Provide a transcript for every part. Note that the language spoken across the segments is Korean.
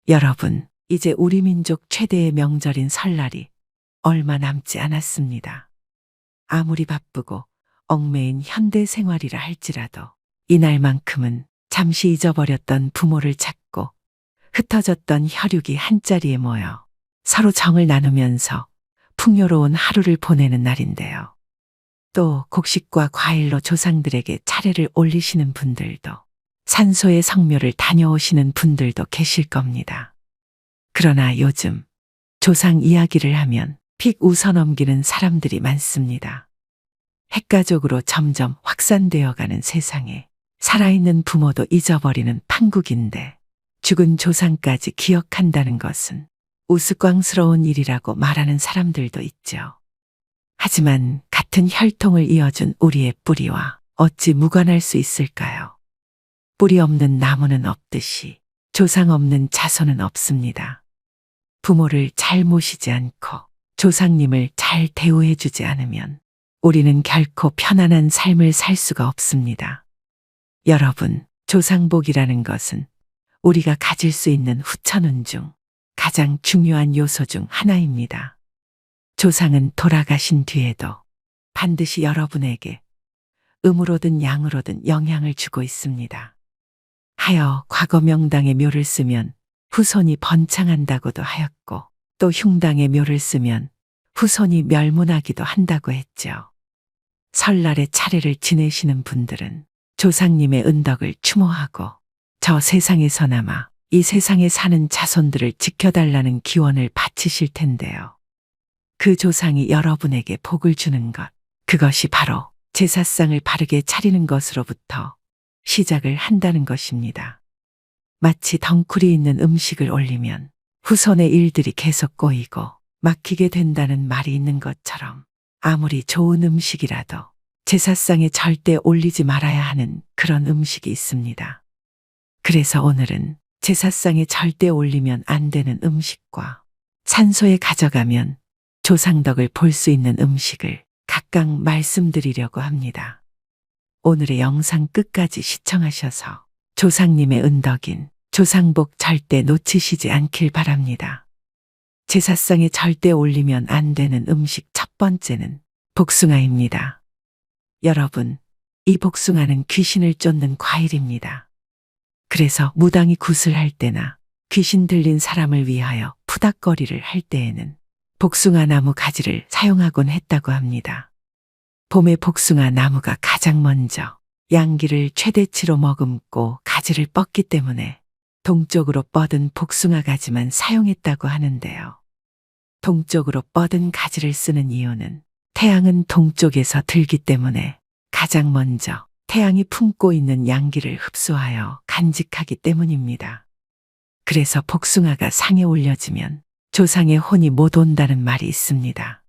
여러분, 이제 우리 민족 최대의 명절인 설날이 얼마 남지 않았습니다. 아무리 바쁘고 얽매인 현대 생활이라 할지라도 이날만큼은 잠시 잊어버렸던 부모를 찾고 흩어졌던 혈육이 한자리에 모여 서로 정을 나누면서 풍요로운 하루를 보내는 날인데요. 또 곡식과 과일로 조상들에게 차례를 올리시는 분들도, 산소의 성묘를 다녀오시는 분들도 계실 겁니다. 그러나 요즘 조상 이야기를 하면 픽 웃어넘기는 사람들이 많습니다. 핵가족으로 점점 확산되어 가는 세상에 살아있는 부모도 잊어버리는 판국인데, 죽은 조상까지 기억한다는 것은 우스꽝스러운 일이라고 말하는 사람들도 있죠. 하지만 같은 혈통을 이어준 우리의 뿌리와 어찌 무관할 수 있을까요? 뿌리 없는 나무는 없듯이 조상 없는 자손은 없습니다. 부모를 잘 모시지 않고 조상님을 잘 대우해주지 않으면 우리는 결코 편안한 삶을 살 수가 없습니다. 여러분, 조상복이라는 것은 우리가 가질 수 있는 후천운 중 가장 중요한 요소 중 하나입니다. 조상은 돌아가신 뒤에도 반드시 여러분에게 음으로든 양으로든 영향을 주고 있습니다. 하여 과거 명당의 묘를 쓰면 후손이 번창한다고도 하였고, 또 흉당의 묘를 쓰면 후손이 멸문하기도 한다고 했죠. 설날에 차례를 지내시는 분들은 조상님의 은덕을 추모하고 저 세상에서나마 이 세상에 사는 자손들을 지켜달라는 기원을 바치실 텐데요. 그 조상이 여러분에게 복을 주는 것, 그것이 바로 제사상을 바르게 차리는 것으로부터 시작을 한다는 것입니다. 마치 덩쿨이 있는 음식을 올리면 후손의 일들이 계속 꼬이고 막히게 된다는 말이 있는 것처럼, 아무리 좋은 음식이라도 제사상에 절대 올리지 말아야 하는 그런 음식이 있습니다. 그래서 오늘은 제사상에 절대 올리면 안 되는 음식과 산소에 가져가면 조상덕을 볼 수 있는 음식을 각각 말씀드리려고 합니다. 오늘의 영상 끝까지 시청하셔서 조상님의 은덕인 조상복 절대 놓치시지 않길 바랍니다. 제사상에 절대 올리면 안 되는 음식 첫 번째는 복숭아입니다. 여러분, 이 복숭아는 귀신을 쫓는 과일입니다. 그래서 무당이 굿을 할 때나 귀신 들린 사람을 위하여 푸닥거리를 할 때에는 복숭아 나무 가지를 사용하곤 했다고 합니다. 봄에 복숭아 나무가 가장 먼저 양기를 최대치로 머금고 가지를 뻗기 때문에 동쪽으로 뻗은 복숭아 가지만 사용했다고 하는데요. 동쪽으로 뻗은 가지를 쓰는 이유는 태양은 동쪽에서 들기 때문에 가장 먼저 태양이 품고 있는 양기를 흡수하여 간직하기 때문입니다. 그래서 복숭아가 상에 올려지면 조상의 혼이 못 온다는 말이 있습니다.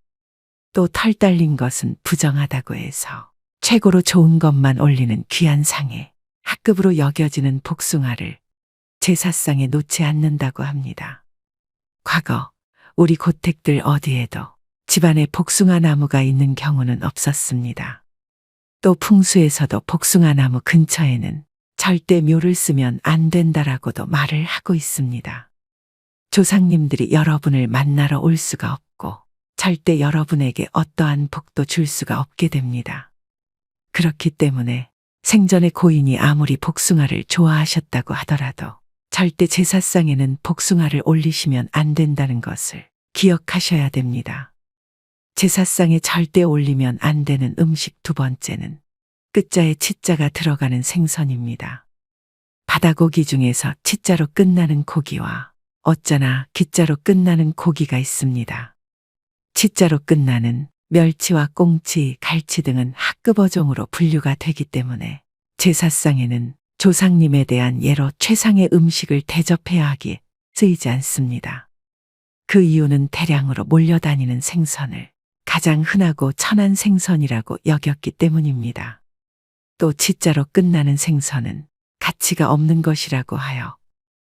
또 털 달린 것은 부정하다고 해서 최고로 좋은 것만 올리는 귀한 상에 합급으로 여겨지는 복숭아를 제사상에 놓지 않는다고 합니다. 과거 우리 고택들 어디에도 집안에 복숭아 나무가 있는 경우는 없었습니다. 또 풍수에서도 복숭아 나무 근처에는 절대 묘를 쓰면 안 된다라고도 말을 하고 있습니다. 조상님들이 여러분을 만나러 올 수가 없고 절대 여러분에게 어떠한 복도 줄 수가 없게 됩니다. 그렇기 때문에 생전에 고인이 아무리 복숭아를 좋아하셨다고 하더라도 절대 제사상에는 복숭아를 올리시면 안 된다는 것을 기억하셔야 됩니다. 제사상에 절대 올리면 안 되는 음식 두 번째는 끝자에 치자가 들어가는 생선입니다. 바다고기 중에서 치자로 끝나는 고기와 어쩌나 기자로 끝나는 고기가 있습니다. 치자로 끝나는 멸치와 꽁치, 갈치 등은 학급 어종으로 분류가 되기 때문에 제사상에는 조상님에 대한 예로 최상의 음식을 대접해야 하기에 쓰이지 않습니다. 그 이유는 대량으로 몰려다니는 생선을 가장 흔하고 천한 생선이라고 여겼기 때문입니다. 또 치자로 끝나는 생선은 가치가 없는 것이라고 하여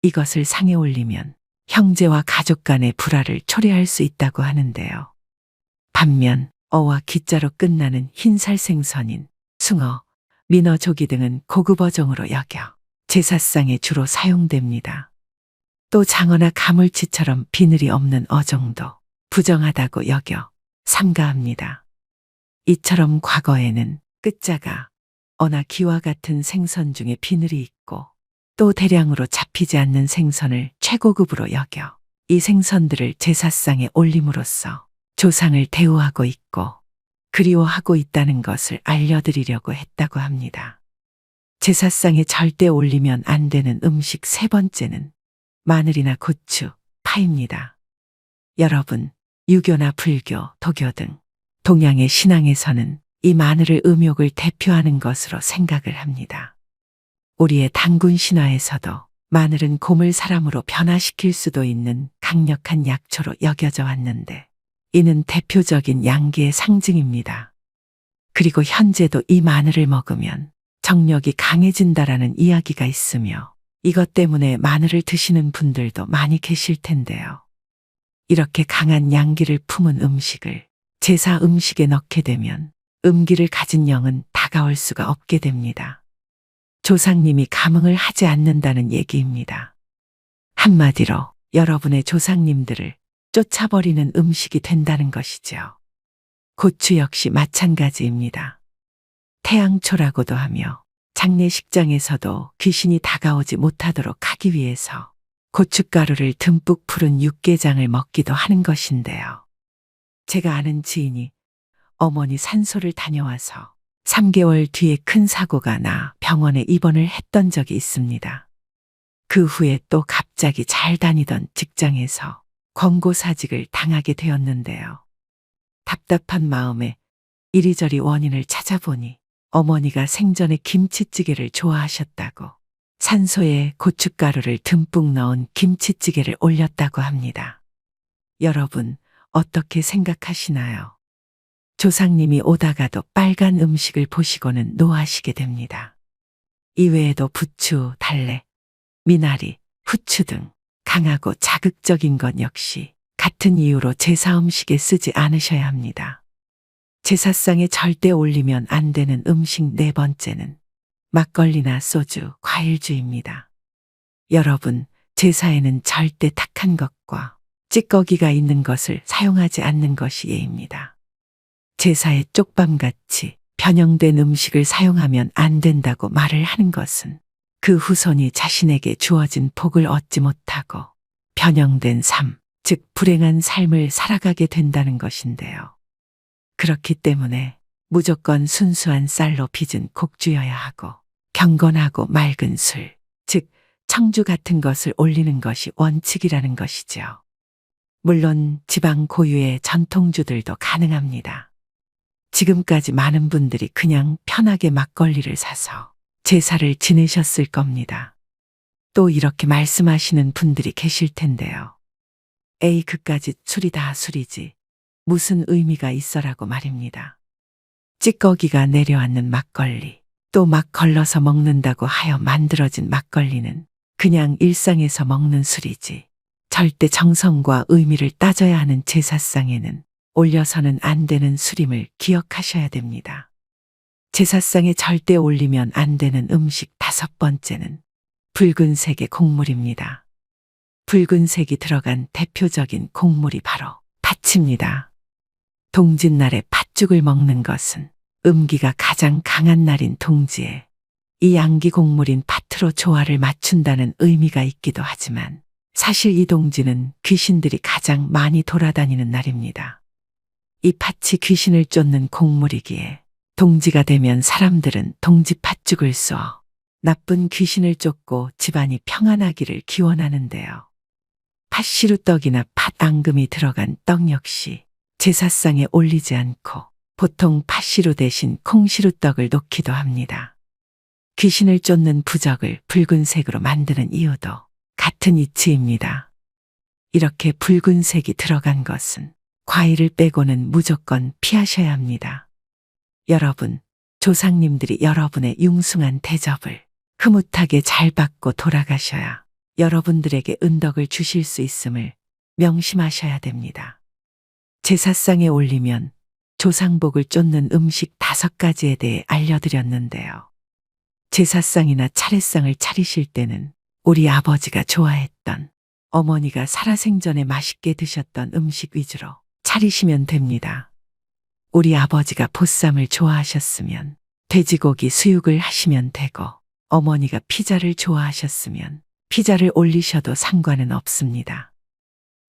이것을 상에 올리면 형제와 가족 간의 불화를 초래할 수 있다고 하는데요. 반면 어와 기자로 끝나는 흰살 생선인 숭어, 민어, 조기 등은 고급 어종으로 여겨 제사상에 주로 사용됩니다. 또 장어나 가물치처럼 비늘이 없는 어종도 부정하다고 여겨 삼가합니다. 이처럼 과거에는 끝자가 어나 기와 같은 생선 중에 비늘이 있고 또 대량으로 잡히지 않는 생선을 최고급으로 여겨 이 생선들을 제사상에 올림으로써 조상을 대우하고 있고 그리워하고 있다는 것을 알려드리려고 했다고 합니다. 제사상에 절대 올리면 안 되는 음식 세 번째는 마늘이나 고추, 파입니다. 여러분, 유교나 불교, 도교 등 동양의 신앙에서는 이 마늘을 음욕을 대표하는 것으로 생각을 합니다. 우리의 단군 신화에서도 마늘은 곰을 사람으로 변화시킬 수도 있는 강력한 약초로 여겨져 왔는데 이는 대표적인 양기의 상징입니다. 그리고 현재도 이 마늘을 먹으면 정력이 강해진다라는 이야기가 있으며 이것 때문에 마늘을 드시는 분들도 많이 계실 텐데요. 이렇게 강한 양기를 품은 음식을 제사 음식에 넣게 되면 음기를 가진 영은 다가올 수가 없게 됩니다. 조상님이 감흥을 하지 않는다는 얘기입니다. 한마디로 여러분의 조상님들을 쫓아버리는 음식이 된다는 것이죠. 고추 역시 마찬가지입니다. 태양초라고도 하며 장례식장에서도 귀신이 다가오지 못하도록 하기 위해서 고춧가루를 듬뿍 풀은 육개장을 먹기도 하는 것인데요. 제가 아는 지인이 어머니 산소를 다녀와서 3개월 뒤에 큰 사고가 나 병원에 입원을 했던 적이 있습니다. 그 후에 또 갑자기 잘 다니던 직장에서 권고사직을 당하게 되었는데요. 답답한 마음에 이리저리 원인을 찾아보니 어머니가 생전에 김치찌개를 좋아하셨다고 산소에 고춧가루를 듬뿍 넣은 김치찌개를 올렸다고 합니다. 여러분, 어떻게 생각하시나요? 조상님이 오다가도 빨간 음식을 보시고는 노하시게 됩니다. 이외에도 부추, 달래, 미나리, 후추 등 강하고 자극적인 것 역시 같은 이유로 제사 음식에 쓰지 않으셔야 합니다. 제사상에 절대 올리면 안 되는 음식 네 번째는 막걸리나 소주, 과일주입니다. 여러분, 제사에는 절대 탁한 것과 찌꺼기가 있는 것을 사용하지 않는 것이 예입니다. 제사에 쪽밤같이 변형된 음식을 사용하면 안 된다고 말을 하는 것은 그 후손이 자신에게 주어진 복을 얻지 못하고 변형된 삶, 즉 불행한 삶을 살아가게 된다는 것인데요. 그렇기 때문에 무조건 순수한 쌀로 빚은 곡주여야 하고 경건하고 맑은 술, 즉 청주 같은 것을 올리는 것이 원칙이라는 것이죠. 물론 지방 고유의 전통주들도 가능합니다. 지금까지 많은 분들이 그냥 편하게 막걸리를 사서 제사를 지내셨을 겁니다. 또 이렇게 말씀하시는 분들이 계실 텐데요. 에이, 그까짓 술이 다 술이지 무슨 의미가 있어라고 말입니다. 찌꺼기가 내려앉는 막걸리, 또 막 걸러서 먹는다고 하여 만들어진 막걸리는 그냥 일상에서 먹는 술이지 절대 정성과 의미를 따져야 하는 제사상에는 올려서는 안 되는 술임을 기억하셔야 됩니다. 제사상에 절대 올리면 안 되는 음식 다섯 번째는 붉은색의 곡물입니다. 붉은색이 들어간 대표적인 곡물이 바로 팥입니다. 동짓날에 팥죽을 먹는 것은 음기가 가장 강한 날인 동지에 이 양기 곡물인 팥으로 조화를 맞춘다는 의미가 있기도 하지만 사실 이 동지는 귀신들이 가장 많이 돌아다니는 날입니다. 이 팥이 귀신을 쫓는 곡물이기에 동지가 되면 사람들은 동지 팥죽을 쏘어 나쁜 귀신을 쫓고 집안이 평안하기를 기원하는데요. 팥시루떡이나 팥앙금이 들어간 떡 역시 제사상에 올리지 않고 보통 팥시루 대신 콩시루떡을 놓기도 합니다. 귀신을 쫓는 부적을 붉은색으로 만드는 이유도 같은 이치입니다. 이렇게 붉은색이 들어간 것은 과일을 빼고는 무조건 피하셔야 합니다. 여러분, 조상님들이 여러분의 융숭한 대접을 흐뭇하게 잘 받고 돌아가셔야 여러분들에게 은덕을 주실 수 있음을 명심하셔야 됩니다. 제사상에 올리면 조상복을 쫓는 음식 5가지에 대해 알려드렸는데요. 제사상이나 차례상을 차리실 때는 우리 아버지가 좋아했던 어머니가 살아생전에 맛있게 드셨던 음식 위주로 차리시면 됩니다. 우리 아버지가 보쌈을 좋아하셨으면 돼지고기 수육을 하시면 되고, 어머니가 피자를 좋아하셨으면 피자를 올리셔도 상관은 없습니다.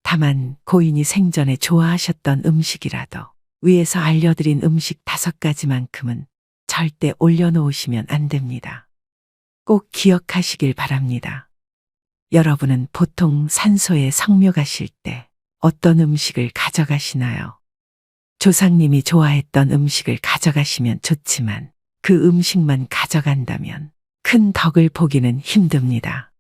다만 고인이 생전에 좋아하셨던 음식이라도 위에서 알려드린 음식 5가지만큼은 절대 올려놓으시면 안 됩니다. 꼭 기억하시길 바랍니다. 여러분은 보통 산소에 성묘 가실 때 어떤 음식을 가져가시나요? 조상님이 좋아했던 음식을 가져가시면 좋지만 그 음식만 가져간다면 큰 덕을 보기는 힘듭니다.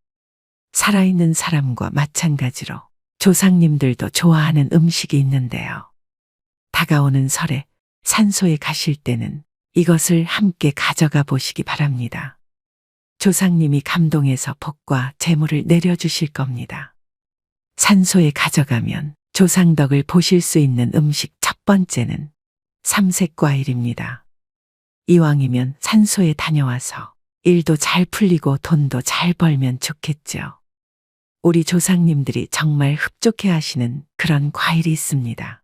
살아있는 사람과 마찬가지로 조상님들도 좋아하는 음식이 있는데요. 다가오는 설에 산소에 가실 때는 이것을 함께 가져가 보시기 바랍니다. 조상님이 감동해서 복과 재물을 내려주실 겁니다. 산소에 가져가면 조상덕을 보실 수 있는 음식 첫 번째는 삼색과일입니다. 이왕이면 산소에 다녀와서 일도 잘 풀리고 돈도 잘 벌면 좋겠죠. 우리 조상님들이 정말 흡족해 하시는 그런 과일이 있습니다.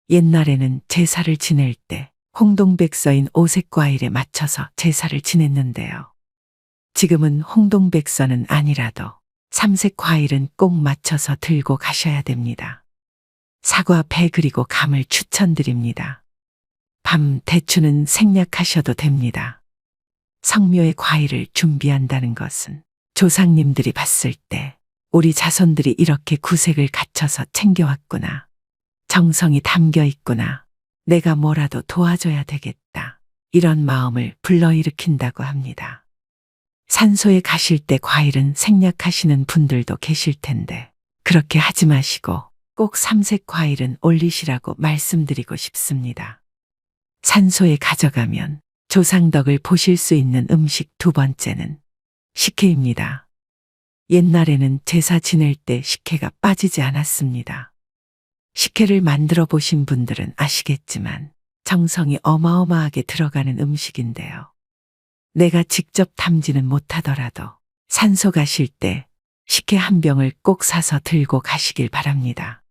옛날에는 제사를 지낼 때 홍동백서인 오색과일에 맞춰서 제사를 지냈는데요. 지금은 홍동백서는 아니라도 삼색과일은 꼭 맞춰서 들고 가셔야 됩니다. 사과, 배 그리고 감을 추천드립니다. 밤, 대추는 생략하셔도 됩니다. 성묘의 과일을 준비한다는 것은 조상님들이 봤을 때 우리 자손들이 이렇게 구색을 갖춰서 챙겨왔구나. 정성이 담겨 있구나. 내가 뭐라도 도와줘야 되겠다. 이런 마음을 불러일으킨다고 합니다. 산소에 가실 때 과일은 생략하시는 분들도 계실 텐데 그렇게 하지 마시고 꼭 삼색 과일은 올리시라고 말씀드리고 싶습니다. 산소에 가져가면 조상덕을 보실 수 있는 음식 2번째는 식혜입니다. 옛날에는 제사 지낼 때 식혜가 빠지지 않았습니다. 식혜를 만들어 보신 분들은 아시겠지만 정성이 어마어마하게 들어가는 음식인데요. 내가 직접 담지는 못하더라도 산소 가실 때 식혜 한 병을 꼭 사서 들고 가시길 바랍니다.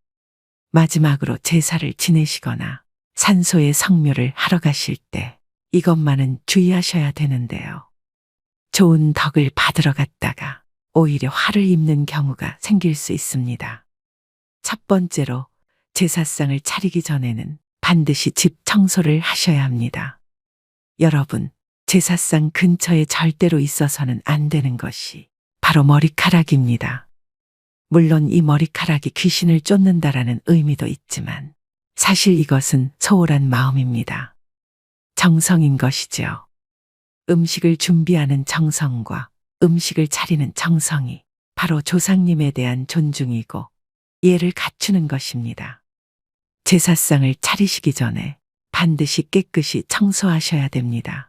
마지막으로 제사를 지내시거나 산소에 성묘를 하러 가실 때 이것만은 주의하셔야 되는데요. 좋은 덕을 받으러 갔다가 오히려 화를 입는 경우가 생길 수 있습니다. 첫 번째로 제사상을 차리기 전에는 반드시 집 청소를 하셔야 합니다. 여러분, 제사상 근처에 절대로 있어서는 안 되는 것이 바로 머리카락입니다. 물론 이 머리카락이 귀신을 쫓는다라는 의미도 있지만 사실 이것은 소홀한 마음입니다. 정성인 것이죠. 음식을 준비하는 정성과 음식을 차리는 정성이 바로 조상님에 대한 존중이고 예를 갖추는 것입니다. 제사상을 차리시기 전에 반드시 깨끗이 청소하셔야 됩니다.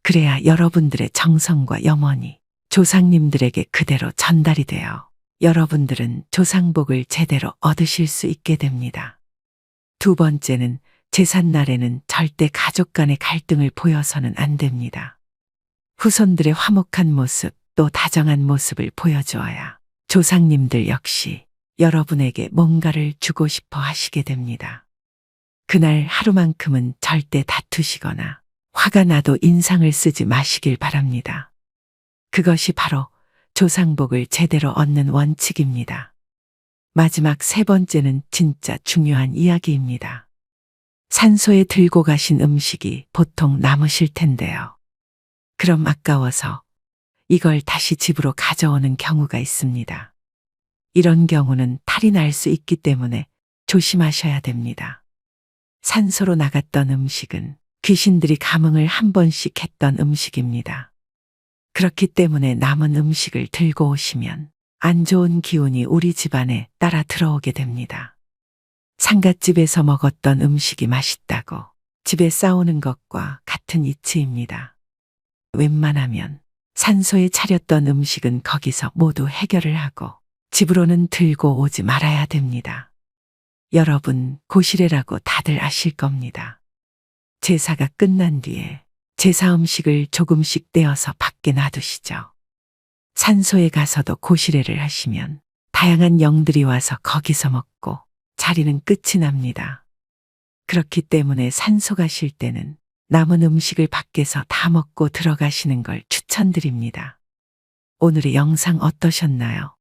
그래야 여러분들의 정성과 염원이 조상님들에게 그대로 전달이 되어 여러분들은 조상복을 제대로 얻으실 수 있게 됩니다. 2번째는 제삿날에는 절대 가족 간의 갈등을 보여서는 안 됩니다. 후손들의 화목한 모습 또 다정한 모습을 보여주어야 조상님들 역시 여러분에게 뭔가를 주고 싶어 하시게 됩니다. 그날 하루만큼은 절대 다투시거나 화가 나도 인상을 쓰지 마시길 바랍니다. 그것이 바로 조상복을 제대로 얻는 원칙입니다. 마지막 3번째는 진짜 중요한 이야기입니다. 산소에 들고 가신 음식이 보통 남으실 텐데요. 그럼 아까워서 이걸 다시 집으로 가져오는 경우가 있습니다. 이런 경우는 탈이 날 수 있기 때문에 조심하셔야 됩니다. 산소로 나갔던 음식은 귀신들이 감흥을 한 번씩 했던 음식입니다. 그렇기 때문에 남은 음식을 들고 오시면 안 좋은 기운이 우리 집안에 따라 들어오게 됩니다. 상갓집에서 먹었던 음식이 맛있다고 집에 싸우는 것과 같은 이치입니다. 웬만하면 산소에 차렸던 음식은 거기서 모두 해결을 하고 집으로는 들고 오지 말아야 됩니다. 여러분, 고시래라고 다들 아실 겁니다. 제사가 끝난 뒤에 제사 음식을 조금씩 떼어서 밖에 놔두시죠. 산소에 가서도 고시래를 하시면 다양한 영들이 와서 거기서 먹고 자리는 끝이 납니다. 그렇기 때문에 산소 가실 때는 남은 음식을 밖에서 다 먹고 들어가시는 걸 추천드립니다. 오늘의 영상 어떠셨나요?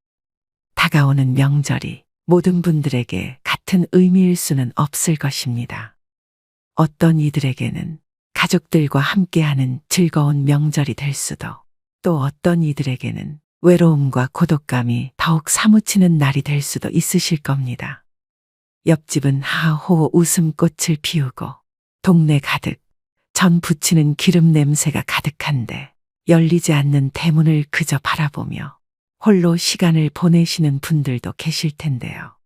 다가오는 명절이 모든 분들에게 같은 의미일 수는 없을 것입니다. 어떤 이들에게는 가족들과 함께하는 즐거운 명절이 될 수도, 또 어떤 이들에게는 외로움과 고독감이 더욱 사무치는 날이 될 수도 있으실 겁니다. 옆집은 하하호호 웃음꽃을 피우고 동네 가득 전 부치는 기름 냄새가 가득한데 열리지 않는 대문을 그저 바라보며 홀로 시간을 보내시는 분들도 계실 텐데요.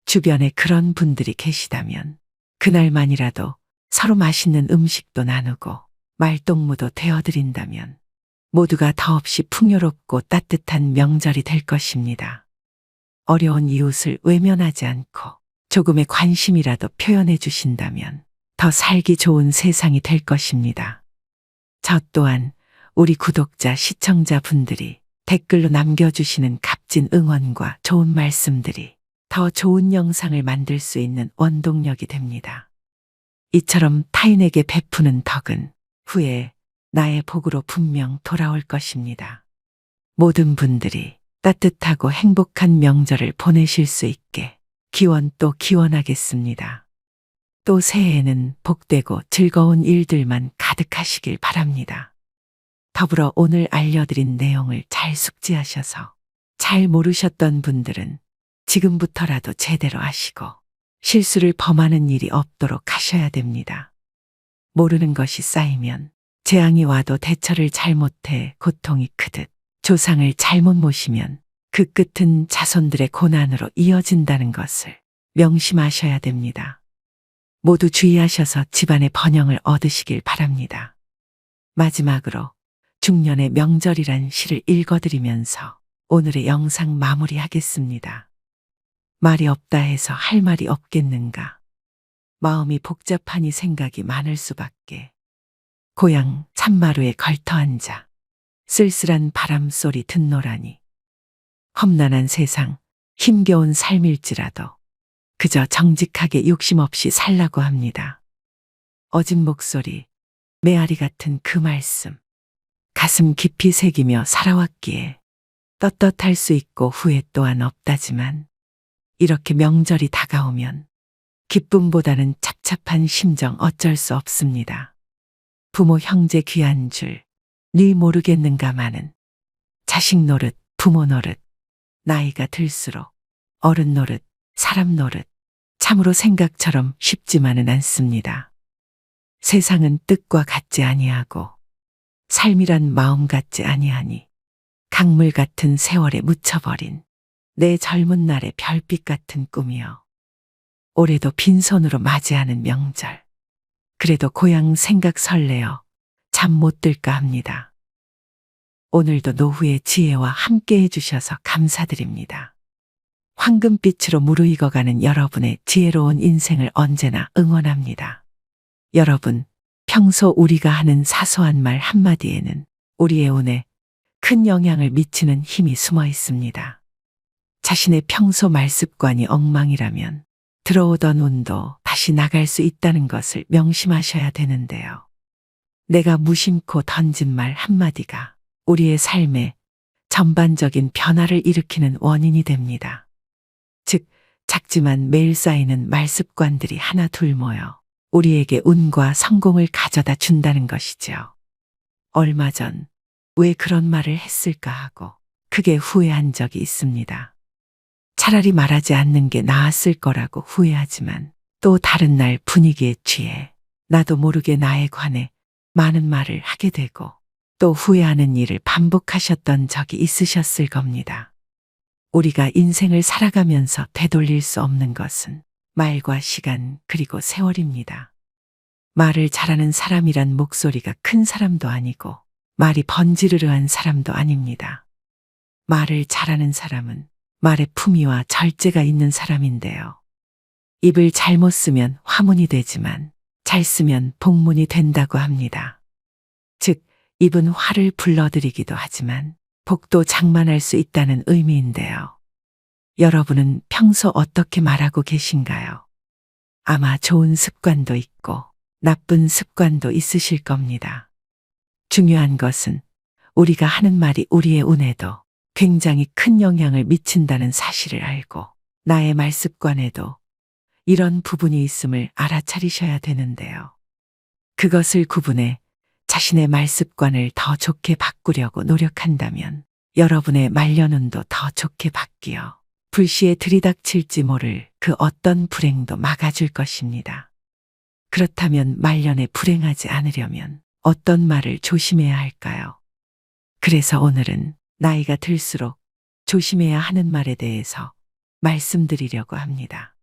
주변에 그런 분들이 계시다면 그날만이라도 서로 맛있는 음식도 나누고 말동무도 되어드린다면 모두가 더없이 풍요롭고 따뜻한 명절이 될 것입니다. 어려운 이웃을 외면하지 않고 조금의 관심이라도 표현해 주신다면 더 살기 좋은 세상이 될 것입니다. 저 또한 우리 구독자, 시청자분들이 댓글로 남겨주시는 값진 응원과 좋은 말씀들이 더 좋은 영상을 만들 수 있는 원동력이 됩니다. 이처럼 타인에게 베푸는 덕은 후에 나의 복으로 분명 돌아올 것입니다. 모든 분들이 따뜻하고 행복한 명절을 보내실 수 있게 기원 또 기원하겠습니다. 또 새해에는 복되고 즐거운 일들만 가득하시길 바랍니다. 더불어 오늘 알려드린 내용을 잘 숙지하셔서 잘 모르셨던 분들은 지금부터라도 제대로 아시고 실수를 범하는 일이 없도록 하셔야 됩니다. 모르는 것이 쌓이면 재앙이 와도 대처를 잘못해 고통이 크듯 조상을 잘못 모시면 그 끝은 자손들의 고난으로 이어진다는 것을 명심하셔야 됩니다. 모두 주의하셔서 집안의 번영을 얻으시길 바랍니다. 마지막으로 중년의 명절이란 시를 읽어드리면서 오늘의 영상 마무리하겠습니다. 말이 없다 해서 할 말이 없겠는가. 마음이 복잡하니 생각이 많을 수밖에. 고향 산마루에 걸터 앉아 쓸쓸한 바람소리 듣노라니. 험난한 세상, 힘겨운 삶일지라도 그저 정직하게 욕심 없이 살라고 합니다. 어진 목소리, 메아리 같은 그 말씀. 가슴 깊이 새기며 살아왔기에 떳떳할 수 있고 후회 또한 없다지만 이렇게 명절이 다가오면 기쁨보다는 찹찹한 심정 어쩔 수 없습니다. 부모 형제 귀한 줄 네 모르겠는가마는 자식 노릇 부모 노릇 나이가 들수록 어른 노릇 사람 노릇 참으로 생각처럼 쉽지만은 않습니다. 세상은 뜻과 같지 아니하고 삶이란 마음 같지 아니하니 강물 같은 세월에 묻혀버린 내 젊은 날의 별빛 같은 꿈이여. 올해도 빈손으로 맞이하는 명절. 그래도 고향 생각 설레어 잠 못 들까 합니다. 오늘도 노후의 지혜와 함께 해주셔서 감사드립니다. 황금빛으로 무르익어가는 여러분의 지혜로운 인생을 언제나 응원합니다. 여러분, 평소 우리가 하는 사소한 말 한마디에는 우리의 운에 큰 영향을 미치는 힘이 숨어 있습니다. 자신의 평소 말습관이 엉망이라면 들어오던 운도 다시 나갈 수 있다는 것을 명심하셔야 되는데요. 내가 무심코 던진 말 한마디가 우리의 삶에 전반적인 변화를 일으키는 원인이 됩니다. 즉, 작지만 매일 쌓이는 말습관들이 하나 둘 모여 우리에게 운과 성공을 가져다 준다는 것이죠. 얼마 전 왜 그런 말을 했을까 하고 크게 후회한 적이 있습니다. 차라리 말하지 않는 게 나았을 거라고 후회하지만 또 다른 날 분위기에 취해 나도 모르게 나에 관해 많은 말을 하게 되고 또 후회하는 일을 반복하셨던 적이 있으셨을 겁니다. 우리가 인생을 살아가면서 되돌릴 수 없는 것은 말과 시간 그리고 세월입니다. 말을 잘하는 사람이란 목소리가 큰 사람도 아니고 말이 번지르르한 사람도 아닙니다. 말을 잘하는 사람은 말의 품위와 절제가 있는 사람인데요. 입을 잘못 쓰면 화문이 되지만 잘 쓰면 복문이 된다고 합니다. 즉, 입은 화를 불러들이기도 하지만 복도 장만할 수 있다는 의미인데요. 여러분은 평소 어떻게 말하고 계신가요? 아마 좋은 습관도 있고 나쁜 습관도 있으실 겁니다. 중요한 것은 우리가 하는 말이 우리의 운에도 굉장히 큰 영향을 미친다는 사실을 알고 나의 말 습관에도 이런 부분이 있음을 알아차리셔야 되는데요. 그것을 구분해 자신의 말 습관을 더 좋게 바꾸려고 노력한다면 여러분의 말년운도 더 좋게 바뀌어 불시에 들이닥칠지 모를 그 어떤 불행도 막아줄 것입니다. 그렇다면 말년에 불행하지 않으려면 어떤 말을 조심해야 할까요? 그래서 오늘은 나이가 들수록 조심해야 하는 말에 대해서 말씀드리려고 합니다.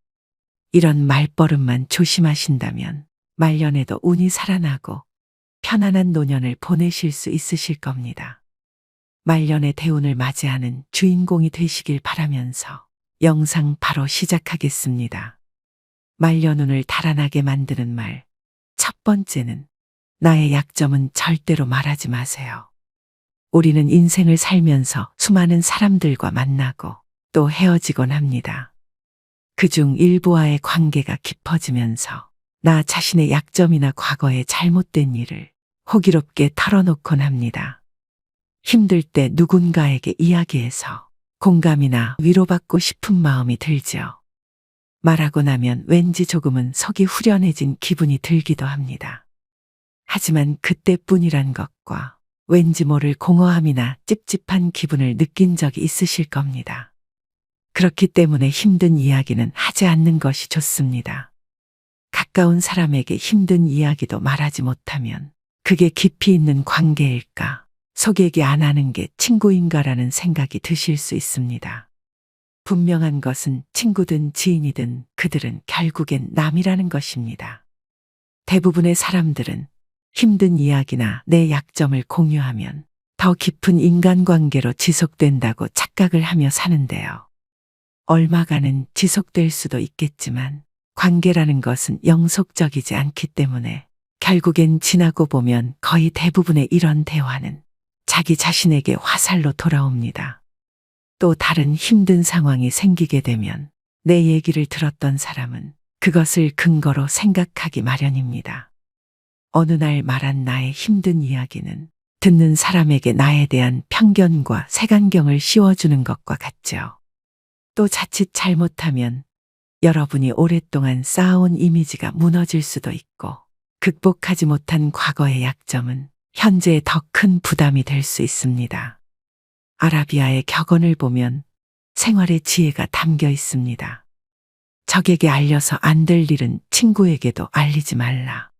이런 말버릇만 조심하신다면 말년에도 운이 살아나고 편안한 노년을 보내실 수 있으실 겁니다. 말년의 대운을 맞이하는 주인공이 되시길 바라면서 영상 바로 시작하겠습니다. 말년운을 달아나게 만드는 말. 첫 번째는 나의 약점은 절대로 말하지 마세요. 우리는 인생을 살면서 수많은 사람들과 만나고 또 헤어지곤 합니다. 그중 일부와의 관계가 깊어지면서 나 자신의 약점이나 과거의 잘못된 일을 호기롭게 털어놓곤 합니다. 힘들 때 누군가에게 이야기해서 공감이나 위로받고 싶은 마음이 들죠. 말하고 나면 왠지 조금은 속이 후련해진 기분이 들기도 합니다. 하지만 그때뿐이란 것과 왠지 모를 공허함이나 찝찝한 기분을 느낀 적이 있으실 겁니다. 그렇기 때문에 힘든 이야기는 하지 않는 것이 좋습니다. 가까운 사람에게 힘든 이야기도 말하지 못하면 그게 깊이 있는 관계일까, 속 얘기 안 하는 게 친구인가라는 생각이 드실 수 있습니다. 분명한 것은 친구든 지인이든 그들은 결국엔 남이라는 것입니다. 대부분의 사람들은 힘든 이야기나 내 약점을 공유하면 더 깊은 인간관계로 지속된다고 착각을 하며 사는데요. 얼마간은 지속될 수도 있겠지만 관계라는 것은 영속적이지 않기 때문에 결국엔 지나고 보면 거의 대부분의 이런 대화는 자기 자신에게 화살로 돌아옵니다. 또 다른 힘든 상황이 생기게 되면 내 얘기를 들었던 사람은 그것을 근거로 생각하기 마련입니다. 어느 날 말한 나의 힘든 이야기는 듣는 사람에게 나에 대한 편견과 색안경을 씌워주는 것과 같죠. 또 자칫 잘못하면 여러분이 오랫동안 쌓아온 이미지가 무너질 수도 있고 극복하지 못한 과거의 약점은 현재에 더 큰 부담이 될 수 있습니다. 아라비아의 격언을 보면 생활의 지혜가 담겨 있습니다. 적에게 알려서 안 될 일은 친구에게도 알리지 말라.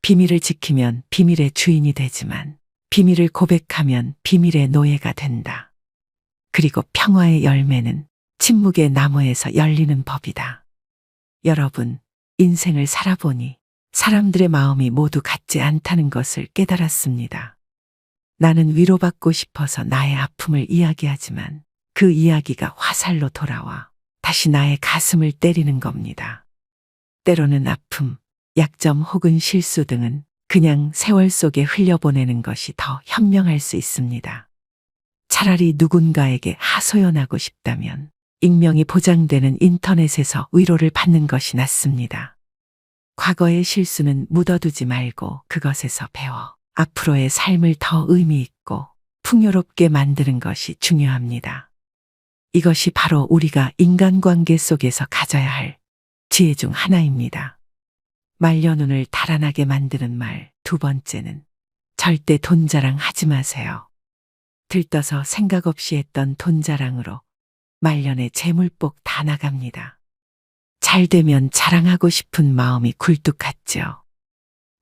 비밀을 지키면 비밀의 주인이 되지만 비밀을 고백하면 비밀의 노예가 된다. 그리고 평화의 열매는 침묵의 나무에서 열리는 법이다. 여러분, 인생을 살아보니 사람들의 마음이 모두 같지 않다는 것을 깨달았습니다. 나는 위로받고 싶어서 나의 아픔을 이야기하지만 그 이야기가 화살로 돌아와 다시 나의 가슴을 때리는 겁니다. 때로는 아픔, 약점 혹은 실수 등은 그냥 세월 속에 흘려보내는 것이 더 현명할 수 있습니다. 차라리 누군가에게 하소연하고 싶다면 익명이 보장되는 인터넷에서 위로를 받는 것이 낫습니다. 과거의 실수는 묻어두지 말고 그것에서 배워 앞으로의 삶을 더 의미 있고 풍요롭게 만드는 것이 중요합니다. 이것이 바로 우리가 인간관계 속에서 가져야 할 지혜 중 하나입니다. 말년운을 달아나게 만드는 말. 두 번째는 절대 돈 자랑 하지 마세요. 들떠서 생각 없이 했던 돈 자랑으로 말년에 재물복 다 나갑니다. 잘 되면 자랑하고 싶은 마음이 굴뚝 같죠.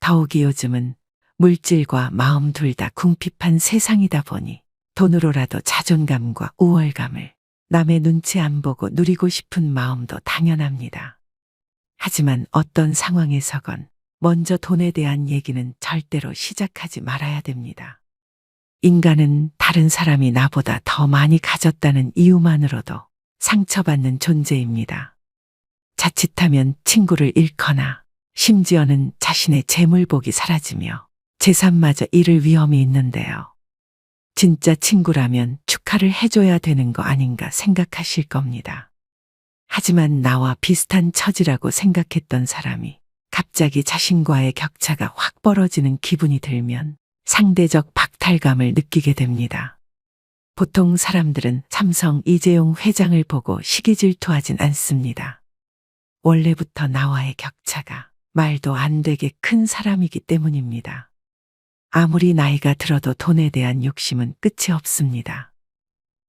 더욱이 요즘은 물질과 마음 둘 다 궁핍한 세상이다 보니 돈으로라도 자존감과 우월감을 남의 눈치 안 보고 누리고 싶은 마음도 당연합니다. 하지만 어떤 상황에서건 먼저 돈에 대한 얘기는 절대로 시작하지 말아야 됩니다. 인간은 다른 사람이 나보다 더 많이 가졌다는 이유만으로도 상처받는 존재입니다. 자칫하면 친구를 잃거나 심지어는 자신의 재물복이 사라지며 재산마저 잃을 위험이 있는데요. 진짜 친구라면 축하를 해줘야 되는 거 아닌가 생각하실 겁니다. 하지만 나와 비슷한 처지라고 생각했던 사람이 갑자기 자신과의 격차가 확 벌어지는 기분이 들면 상대적 박탈감을 느끼게 됩니다. 보통 사람들은 삼성 이재용 회장을 보고 시기질투하진 않습니다. 원래부터 나와의 격차가 말도 안 되게 큰 사람이기 때문입니다. 아무리 나이가 들어도 돈에 대한 욕심은 끝이 없습니다.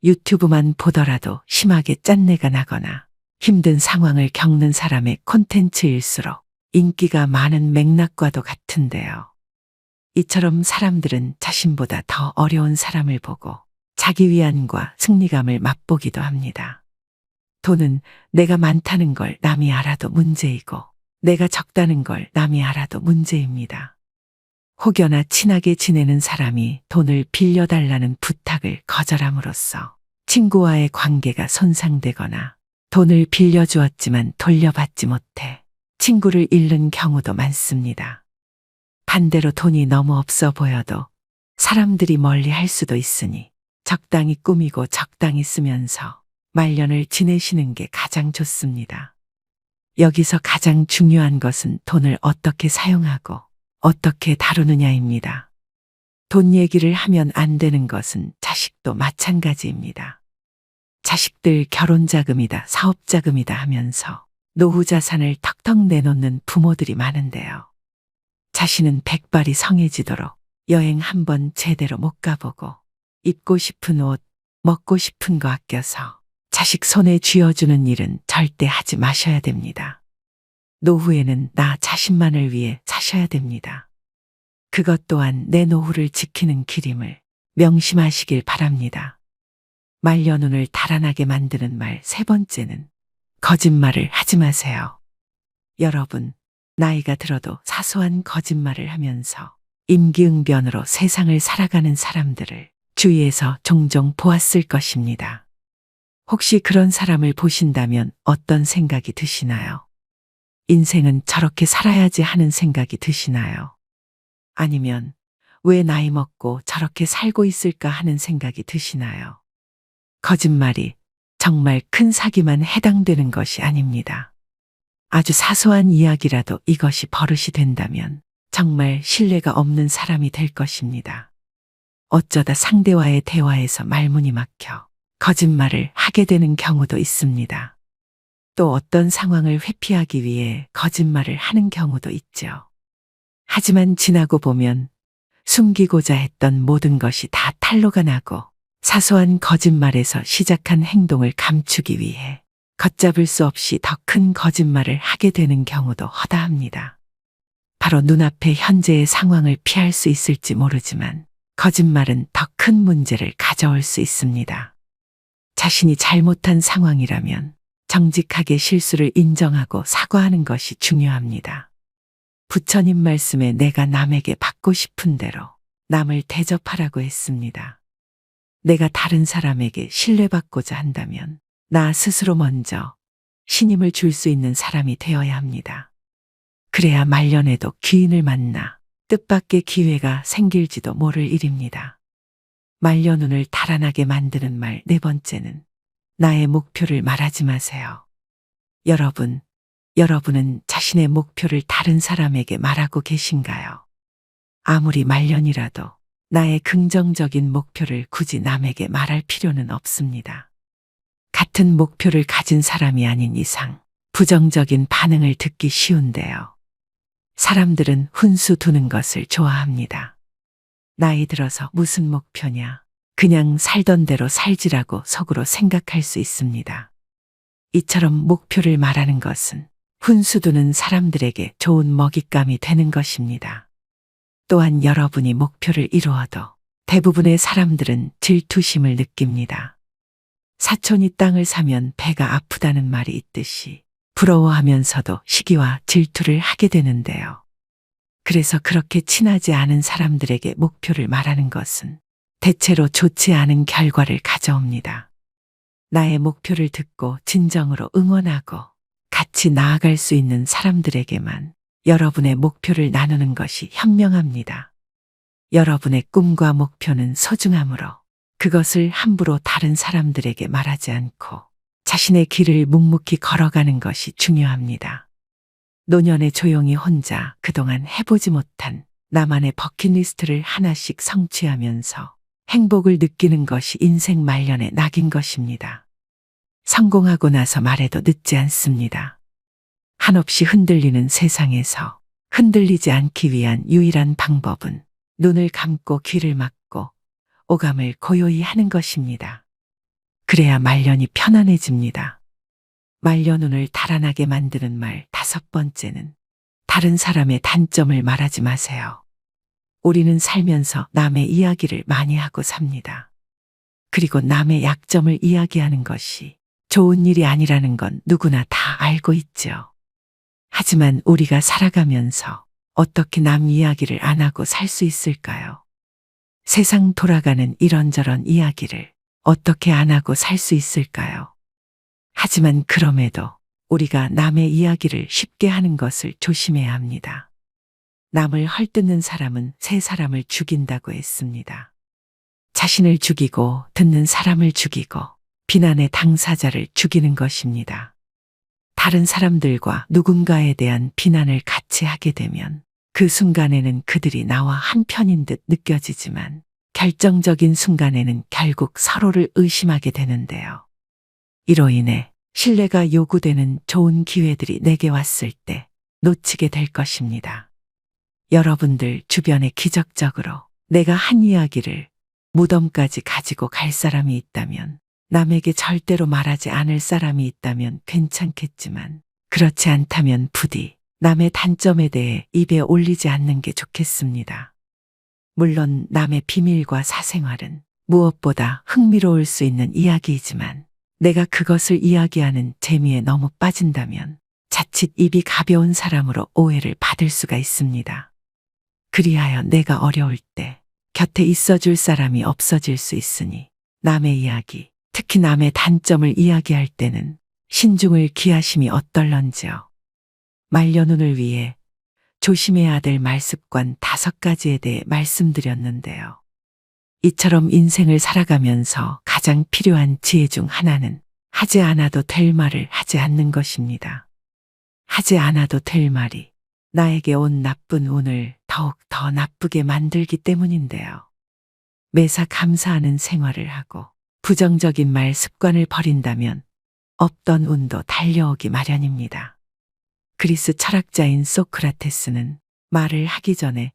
유튜브만 보더라도 심하게 짠내가 나거나 힘든 상황을 겪는 사람의 콘텐츠일수록 인기가 많은 맥락과도 같은데요. 이처럼 사람들은 자신보다 더 어려운 사람을 보고 자기 위안과 승리감을 맛보기도 합니다. 돈은 내가 많다는 걸 남이 알아도 문제이고 내가 적다는 걸 남이 알아도 문제입니다. 혹여나 친하게 지내는 사람이 돈을 빌려달라는 부탁을 거절함으로써 친구와의 관계가 손상되거나 돈을 빌려주었지만 돌려받지 못해 친구를 잃는 경우도 많습니다. 반대로 돈이 너무 없어 보여도 사람들이 멀리 할 수도 있으니 적당히 꾸미고 적당히 쓰면서 말년을 지내시는 게 가장 좋습니다. 여기서 가장 중요한 것은 돈을 어떻게 사용하고 어떻게 다루느냐입니다. 돈 얘기를 하면 안 되는 것은 자식도 마찬가지입니다. 자식들 결혼 자금이다, 사업 자금이다 하면서 노후 자산을 턱턱 내놓는 부모들이 많은데요. 자신은 백발이 성해지도록 여행 한번 제대로 못 가보고 입고 싶은 옷, 먹고 싶은 거 아껴서 자식 손에 쥐어주는 일은 절대 하지 마셔야 됩니다. 노후에는 나 자신만을 위해 사셔야 됩니다. 그것 또한 내 노후를 지키는 길임을 명심하시길 바랍니다. 말년운을 달아나게 만드는 말 세 번째는 거짓말을 하지 마세요. 여러분, 나이가 들어도 사소한 거짓말을 하면서 임기응변으로 세상을 살아가는 사람들을 주위에서 종종 보았을 것입니다. 혹시 그런 사람을 보신다면 어떤 생각이 드시나요? 인생은 저렇게 살아야지 하는 생각이 드시나요? 아니면 왜 나이 먹고 저렇게 살고 있을까 하는 생각이 드시나요? 거짓말이 정말 큰 사기만 해당되는 것이 아닙니다. 아주 사소한 이야기라도 이것이 버릇이 된다면 정말 신뢰가 없는 사람이 될 것입니다. 어쩌다 상대와의 대화에서 말문이 막혀 거짓말을 하게 되는 경우도 있습니다. 또 어떤 상황을 회피하기 위해 거짓말을 하는 경우도 있죠. 하지만 지나고 보면 숨기고자 했던 모든 것이 다 탄로가 나고 사소한 거짓말에서 시작한 행동을 감추기 위해 걷잡을 수 없이 더 큰 거짓말을 하게 되는 경우도 허다합니다. 바로 눈앞의 현재의 상황을 피할 수 있을지 모르지만 거짓말은 더 큰 문제를 가져올 수 있습니다. 자신이 잘못한 상황이라면 정직하게 실수를 인정하고 사과하는 것이 중요합니다. 부처님 말씀에 내가 남에게 받고 싶은 대로 남을 대접하라고 했습니다. 내가 다른 사람에게 신뢰받고자 한다면 나 스스로 먼저 신임을 줄 수 있는 사람이 되어야 합니다. 그래야 말년에도 귀인을 만나 뜻밖의 기회가 생길지도 모를 일입니다. 말년운을 달아나게 만드는 말 네 번째는 나의 목표를 말하지 마세요. 여러분은 자신의 목표를 다른 사람에게 말하고 계신가요? 아무리 말년이라도 나의 긍정적인 목표를 굳이 남에게 말할 필요는 없습니다. 같은 목표를 가진 사람이 아닌 이상 부정적인 반응을 듣기 쉬운데요. 사람들은 훈수 두는 것을 좋아합니다. 나이 들어서 무슨 목표냐? 그냥 살던 대로 살지라고 속으로 생각할 수 있습니다. 이처럼 목표를 말하는 것은 훈수 두는 사람들에게 좋은 먹잇감이 되는 것입니다. 또한 여러분이 목표를 이루어도 대부분의 사람들은 질투심을 느낍니다. 사촌이 땅을 사면 배가 아프다는 말이 있듯이 부러워하면서도 시기와 질투를 하게 되는데요. 그래서 그렇게 친하지 않은 사람들에게 목표를 말하는 것은 대체로 좋지 않은 결과를 가져옵니다. 나의 목표를 듣고 진정으로 응원하고 같이 나아갈 수 있는 사람들에게만 여러분의 목표를 나누는 것이 현명합니다. 여러분의 꿈과 목표는 소중하므로 그것을 함부로 다른 사람들에게 말하지 않고 자신의 길을 묵묵히 걸어가는 것이 중요합니다. 노년에 조용히 혼자 그동안 해보지 못한 나만의 버킷리스트를 하나씩 성취하면서 행복을 느끼는 것이 인생 말년의 낙인 것입니다. 성공하고 나서 말해도 늦지 않습니다. 한없이 흔들리는 세상에서 흔들리지 않기 위한 유일한 방법은 눈을 감고 귀를 막고 오감을 고요히 하는 것입니다. 그래야 말년이 편안해집니다. 말년운을 달아나게 만드는 말 5번째는 다른 사람의 단점을 말하지 마세요. 우리는 살면서 남의 이야기를 많이 하고 삽니다. 그리고 남의 약점을 이야기하는 것이 좋은 일이 아니라는 건 누구나 다 알고 있죠. 하지만 우리가 살아가면서 어떻게 남 이야기를 안 하고 살 수 있을까요? 세상 돌아가는 이런저런 이야기를 어떻게 안 하고 살 수 있을까요? 하지만 그럼에도 우리가 남의 이야기를 쉽게 하는 것을 조심해야 합니다. 남을 헐뜯는 사람은 새 사람을 죽인다고 했습니다. 자신을 죽이고 듣는 사람을 죽이고 비난의 당사자를 죽이는 것입니다. 다른 사람들과 누군가에 대한 비난을 같이 하게 되면 그 순간에는 그들이 나와 한편인 듯 느껴지지만 결정적인 순간에는 결국 서로를 의심하게 되는데요. 이로 인해 신뢰가 요구되는 좋은 기회들이 내게 왔을 때 놓치게 될 것입니다. 여러분들 주변에 기적적으로 내가 한 이야기를 무덤까지 가지고 갈 사람이 있다면, 남에게 절대로 말하지 않을 사람이 있다면 괜찮겠지만, 그렇지 않다면 부디 남의 단점에 대해 입에 올리지 않는 게 좋겠습니다. 물론 남의 비밀과 사생활은 무엇보다 흥미로울 수 있는 이야기이지만 내가 그것을 이야기하는 재미에 너무 빠진다면 자칫 입이 가벼운 사람으로 오해를 받을 수가 있습니다. 그리하여 내가 어려울 때 곁에 있어줄 사람이 없어질 수 있으니 남의 이야기, 특히 남의 단점을 이야기할 때는 신중을 기하심이 어떨런지요. 말년운을 위해 조심해야 될 말습관 5가지에 대해 말씀드렸는데요. 이처럼 인생을 살아가면서 가장 필요한 지혜 중 하나는 하지 않아도 될 말을 하지 않는 것입니다. 하지 않아도 될 말이 나에게 온 나쁜 운을 더욱 더 나쁘게 만들기 때문인데요. 매사 감사하는 생활을 하고 부정적인 말 습관을 버린다면 없던 운도 달려오기 마련입니다. 그리스 철학자인 소크라테스는 말을 하기 전에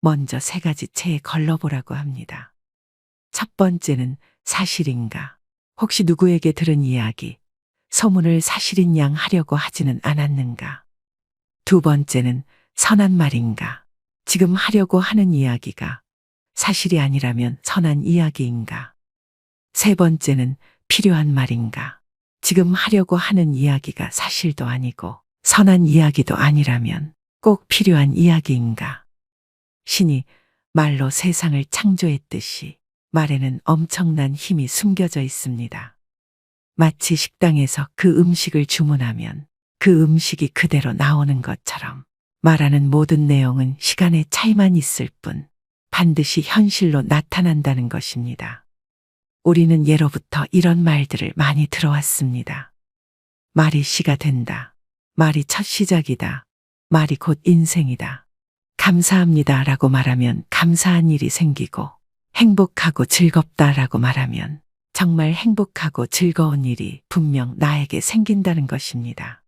먼저 3가지 체에 걸러보라고 합니다. 첫 번째는 사실인가? 혹시 누구에게 들은 이야기, 소문을 사실인 양 하려고 하지는 않았는가? 두 번째는 선한 말인가? 지금 하려고 하는 이야기가 사실이 아니라면 선한 이야기인가? 세 번째는 필요한 말인가? 지금 하려고 하는 이야기가 사실도 아니고 선한 이야기도 아니라면 꼭 필요한 이야기인가? 신이 말로 세상을 창조했듯이 말에는 엄청난 힘이 숨겨져 있습니다. 마치 식당에서 그 음식을 주문하면 그 음식이 그대로 나오는 것처럼 말하는 모든 내용은 시간의 차이만 있을 뿐 반드시 현실로 나타난다는 것입니다. 우리는 예로부터 이런 말들을 많이 들어왔습니다. 말이 시가 된다. 말이 첫 시작이다. 말이 곧 인생이다. 감사합니다 라고 말하면 감사한 일이 생기고, 행복하고 즐겁다라고 말하면 정말 행복하고 즐거운 일이 분명 나에게 생긴다는 것입니다.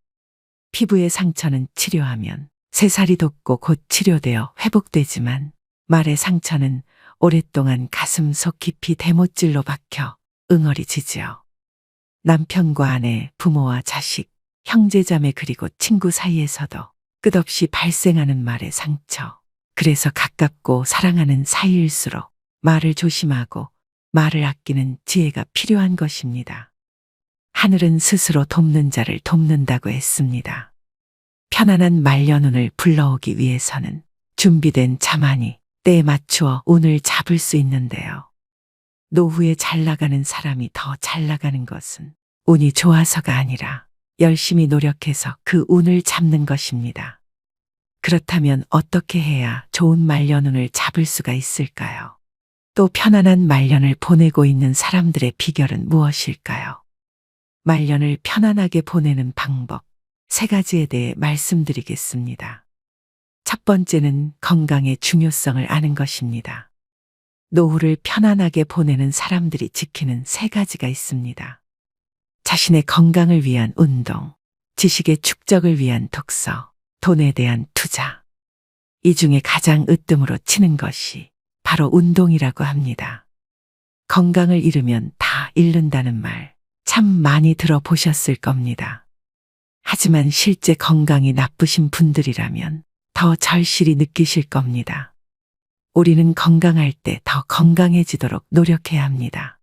피부의 상처는 치료하면 새살이 돋고 곧 치료되어 회복되지만 말의 상처는 오랫동안 가슴 속 깊이 대못질로 박혀 응어리지지요. 남편과 아내, 부모와 자식, 형제자매 그리고 친구 사이에서도 끝없이 발생하는 말의 상처. 그래서 가깝고 사랑하는 사이일수록 말을 조심하고 말을 아끼는 지혜가 필요한 것입니다. 하늘은 스스로 돕는 자를 돕는다고 했습니다. 편안한 말년운을 불러오기 위해서는 준비된 자만이 때에 맞추어 운을 잡을 수 있는데요. 노후에 잘 나가는 사람이 더 잘 나가는 것은 운이 좋아서가 아니라 열심히 노력해서 그 운을 잡는 것입니다. 그렇다면 어떻게 해야 좋은 말년운을 잡을 수가 있을까요? 또 편안한 말년을 보내고 있는 사람들의 비결은 무엇일까요? 말년을 편안하게 보내는 방법 3가지에 대해 말씀드리겠습니다. 첫 번째는 건강의 중요성을 아는 것입니다. 노후를 편안하게 보내는 사람들이 지키는 3가지가 있습니다. 자신의 건강을 위한 운동, 지식의 축적을 위한 독서, 돈에 대한 투자. 이 중에 가장 으뜸으로 치는 것이 바로 운동이라고 합니다. 건강을 잃으면 다 잃는다는 말 참 많이 들어보셨을 겁니다. 하지만 실제 건강이 나쁘신 분들이라면 더 절실히 느끼실 겁니다. 우리는 건강할 때 더 건강해지도록 노력해야 합니다.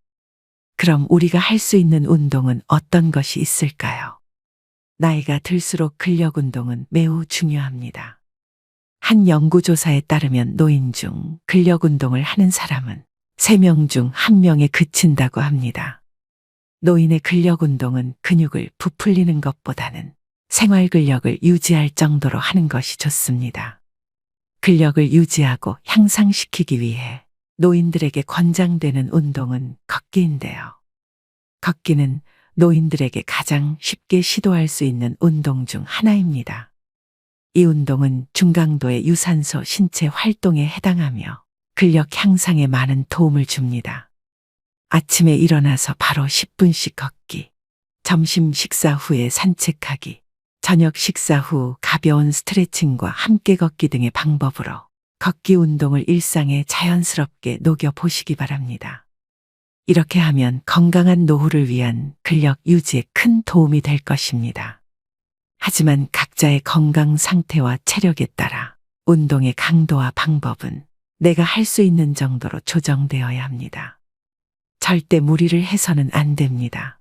그럼 우리가 할 수 있는 운동은 어떤 것이 있을까요? 나이가 들수록 근력 운동은 매우 중요합니다. 한 연구조사에 따르면 노인 중 근력 운동을 하는 사람은 3명 중 1명에 그친다고 합니다. 노인의 근력 운동은 근육을 부풀리는 것보다는 생활 근력을 유지할 정도로 하는 것이 좋습니다. 근력을 유지하고 향상시키기 위해 노인들에게 권장되는 운동은 걷기인데요. 걷기는 노인들에게 가장 쉽게 시도할 수 있는 운동 중 하나입니다. 이 운동은 중강도의 유산소 신체 활동에 해당하며 근력 향상에 많은 도움을 줍니다. 아침에 일어나서 바로 10분씩 걷기, 점심 식사 후에 산책하기, 저녁 식사 후 가벼운 스트레칭과 함께 걷기 등의 방법으로 걷기 운동을 일상에 자연스럽게 녹여 보시기 바랍니다. 이렇게 하면 건강한 노후를 위한 근력 유지에 큰 도움이 될 것입니다. 하지만 각자의 건강 상태와 체력에 따라 운동의 강도와 방법은 내가 할 수 있는 정도로 조정되어야 합니다. 절대 무리를 해서는 안 됩니다.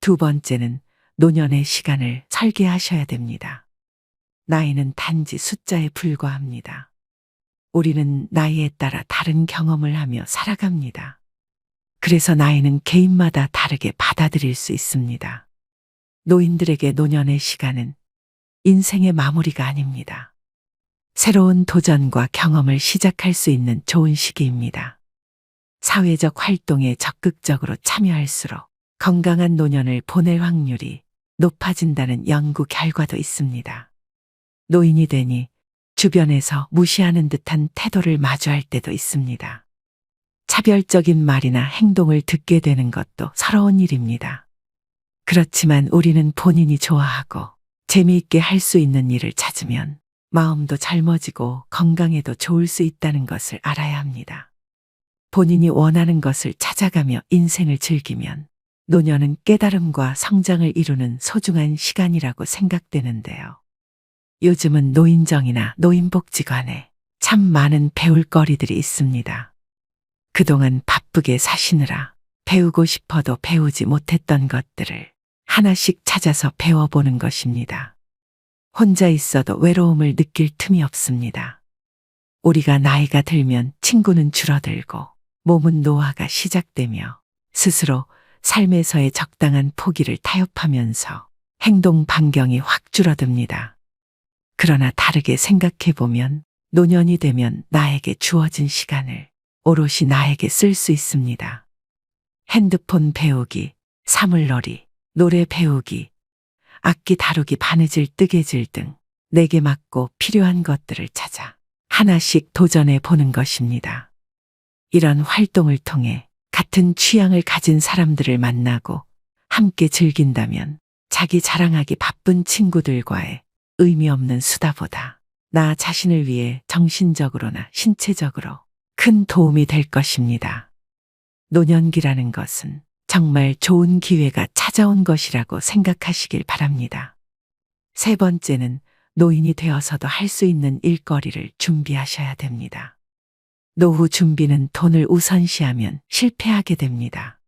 두 번째는 노년의 시간을 설계하셔야 됩니다. 나이는 단지 숫자에 불과합니다. 우리는 나이에 따라 다른 경험을 하며 살아갑니다. 그래서 나이는 개인마다 다르게 받아들일 수 있습니다. 노인들에게 노년의 시간은 인생의 마무리가 아닙니다. 새로운 도전과 경험을 시작할 수 있는 좋은 시기입니다. 사회적 활동에 적극적으로 참여할수록 건강한 노년을 보낼 확률이 높아진다는 연구 결과도 있습니다. 노인이 되니 주변에서 무시하는 듯한 태도를 마주할 때도 있습니다. 차별적인 말이나 행동을 듣게 되는 것도 서러운 일입니다. 그렇지만 우리는 본인이 좋아하고 재미있게 할 수 있는 일을 찾으면 마음도 젊어지고 건강에도 좋을 수 있다는 것을 알아야 합니다. 본인이 원하는 것을 찾아가며 인생을 즐기면 노년은 깨달음과 성장을 이루는 소중한 시간이라고 생각되는데요. 요즘은 노인정이나 노인복지관에 참 많은 배울 거리들이 있습니다. 그동안 바쁘게 사시느라 배우고 싶어도 배우지 못했던 것들을 하나씩 찾아서 배워보는 것입니다. 혼자 있어도 외로움을 느낄 틈이 없습니다. 우리가 나이가 들면 친구는 줄어들고 몸은 노화가 시작되며 스스로 삶에서의 적당한 포기를 타협하면서 행동 반경이 확 줄어듭니다. 그러나 다르게 생각해보면 노년이 되면 나에게 주어진 시간을 오롯이 나에게 쓸 수 있습니다. 핸드폰 배우기, 사물놀이, 노래 배우기, 악기 다루기, 바느질, 뜨개질 등 내게 맞고 필요한 것들을 찾아 하나씩 도전해 보는 것입니다. 이런 활동을 통해 같은 취향을 가진 사람들을 만나고 함께 즐긴다면 자기 자랑하기 바쁜 친구들과의 의미 없는 수다보다 나 자신을 위해 정신적으로나 신체적으로 큰 도움이 될 것입니다. 노년기라는 것은 정말 좋은 기회가 찾아온 것이라고 생각하시길 바랍니다. 세 번째는 노인이 되어서도 할 수 있는 일거리를 준비하셔야 됩니다. 노후 준비는 돈을 우선시하면 실패하게 됩니다.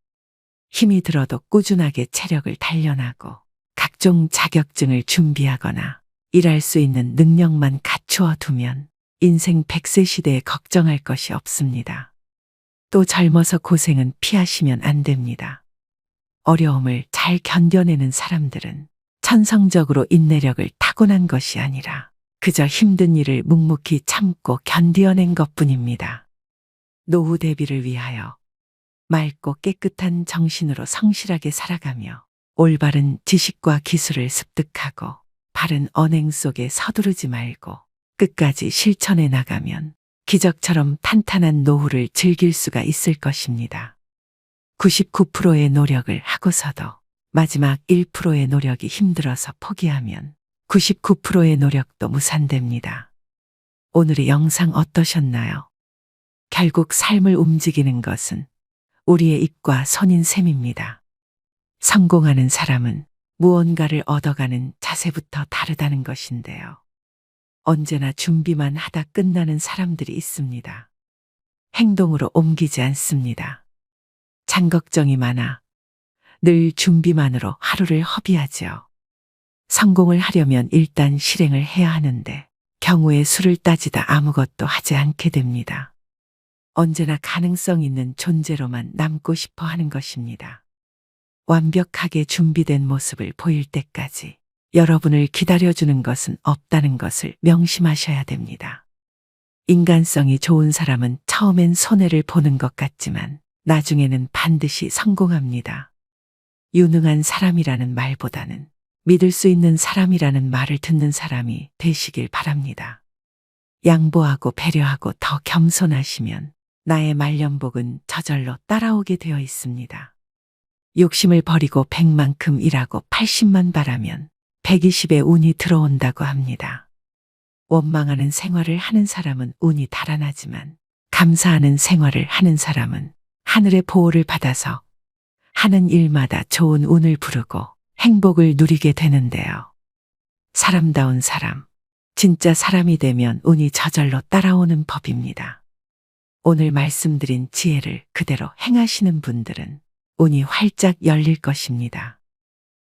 힘이 들어도 꾸준하게 체력을 단련하고 각종 자격증을 준비하거나 일할 수 있는 능력만 갖추어 두면 인생 100세 시대에 걱정할 것이 없습니다. 또 젊어서 고생은 피하시면 안 됩니다. 어려움을 잘 견뎌내는 사람들은 천성적으로 인내력을 타고난 것이 아니라 그저 힘든 일을 묵묵히 참고 견디어낸 것뿐입니다. 노후 대비를 위하여 맑고 깨끗한 정신으로 성실하게 살아가며 올바른 지식과 기술을 습득하고 바른 언행 속에 서두르지 말고 끝까지 실천해 나가면 기적처럼 탄탄한 노후를 즐길 수가 있을 것입니다. 99%의 노력을 하고서도 마지막 1%의 노력이 힘들어서 포기하면 99%의 노력도 무산됩니다. 오늘의 영상 어떠셨나요? 결국 삶을 움직이는 것은 우리의 입과 손인 셈입니다. 성공하는 사람은 무언가를 얻어가는 자세부터 다르다는 것인데요. 언제나 준비만 하다 끝나는 사람들이 있습니다. 행동으로 옮기지 않습니다. 잔걱정이 많아 늘 준비만으로 하루를 허비하지요. 성공을 하려면 일단 실행을 해야 하는데 경우의 수를 따지다 아무것도 하지 않게 됩니다. 언제나 가능성 있는 존재로만 남고 싶어 하는 것입니다. 완벽하게 준비된 모습을 보일 때까지 여러분을 기다려주는 것은 없다는 것을 명심하셔야 됩니다. 인간성이 좋은 사람은 처음엔 손해를 보는 것 같지만 나중에는 반드시 성공합니다. 유능한 사람이라는 말보다는 믿을 수 있는 사람이라는 말을 듣는 사람이 되시길 바랍니다. 양보하고 배려하고 더 겸손하시면 나의 말년복은 저절로 따라오게 되어 있습니다. 욕심을 버리고 100만큼 일하고 80만 바라면 120의 운이 들어온다고 합니다. 원망하는 생활을 하는 사람은 운이 달아나지만 감사하는 생활을 하는 사람은 하늘의 보호를 받아서 하는 일마다 좋은 운을 부르고 행복을 누리게 되는데요. 사람다운 사람, 진짜 사람이 되면 운이 저절로 따라오는 법입니다. 오늘 말씀드린 지혜를 그대로 행하시는 분들은 운이 활짝 열릴 것입니다.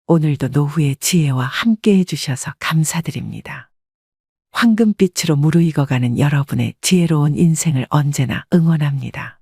오늘도 노후의 지혜와 함께 해주셔서 감사드립니다. 황금빛으로 무르익어가는 여러분의 지혜로운 인생을 언제나 응원합니다.